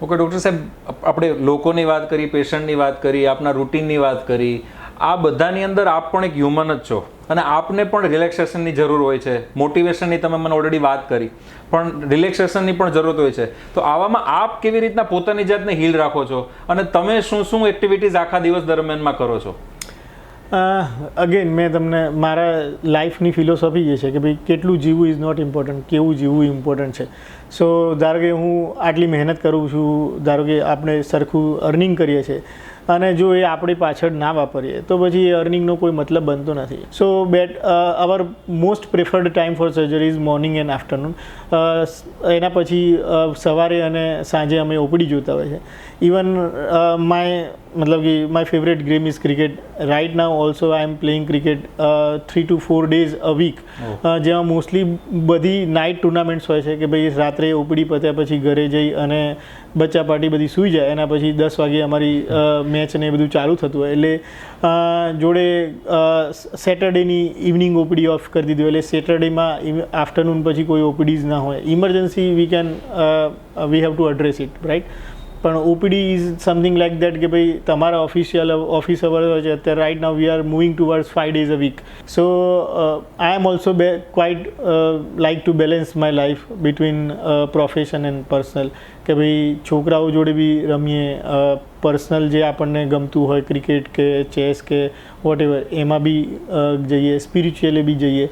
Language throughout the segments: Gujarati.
ઓકે ડૉક્ટર સાહેબ, આપણે લોકોની વાત કરી, પેશન્ટની વાત કરી, આપના રૂટીનની વાત કરી, આ બધાની અંદર આપ પણ એક હ્યુમન જ છો અને આપને પણ રિલેક્સેશનની જરૂર હોય છે. મોટિવેશનની તમે મને ઓલરેડી વાત કરી, પણ રિલેક્સેશનની પણ જરૂરત હોય છે. તો આવામાં આપ કેવી રીતના પોતાની જાતને હીલ રાખો છો અને તમે શું શું એક્ટિવિટીઝ આખા દિવસ દરમિયાનમાં કરો છો? અગેન મેં તમને મારા લાઈફની ફિલોસોફી જે છે કે ભાઈ કેટલું જીવવું ઇઝ નોટ ઇમ્પોર્ટન્ટ, કેવું જીવવું ઇમ્પોર્ટન્ટ છે. સો ધારો કે હું આટલી મહેનત કરું છું, ધારો કે આપણે સરખું અર્નિંગ કરીએ છીએ અને જો એ આપણી પાછળ ના વાપરીએ તો પછી એ અર્નિંગનો કોઈ મતલબ બનતો નથી. So our most preferred time for surgery is morning and afternoon. એના પછી સવારે અને સાંજે અમે ઓપીડી જોતા હોય છે. ઇવન મતલબ કે my favourite game is cricket. Right now also I am playing cricket 3 to 4 days a week, જેમાં મોસ્ટલી બધી નાઇટ ટુર્નામેન્ટ્સ હોય છે કે ભાઈ રાત્રે ઓપીડી પત્યા પછી ઘરે જઈ અને બચ્ચા પાર્ટી બધી સૂઈ જાય, એના પછી 10 વાગે અમારી મેચ ને એ બધું ચાલુ થતું હોય. એટલે જોડે સેટરડેની ઇવનિંગ ઓપીડી ઓફ કરી દીધું, એટલે સેટરડેમાં આફ્ટરનૂન પછી કોઈ ઓપીડીઝ ના હોય. Emergency we have to address it, right. પણ OPD is something like that કે ભાઈ તમારા ઓફિસ અવર હોય છે. અત્યારે right now we are moving towards 5 days a week. So I am also quite like to balance my life between profession and personal, કે ભાઈ છોકરાઓ જોડે બી રમીએ, પર્સનલ જે આપણને ગમતું હોય ક્રિકેટ કે ચેસ કે વોટ એવર એમાં બી જઈએ, સ્પિરિચ્યુઅલી બી જઈએ.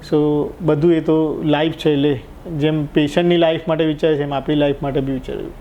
સો બધું એ તો લાઈફ છે, એટલે જેમ પેશન્ટની લાઈફ માટે વિચારે છે એમ આપણી લાઈફ માટે બી વિચાર્યું.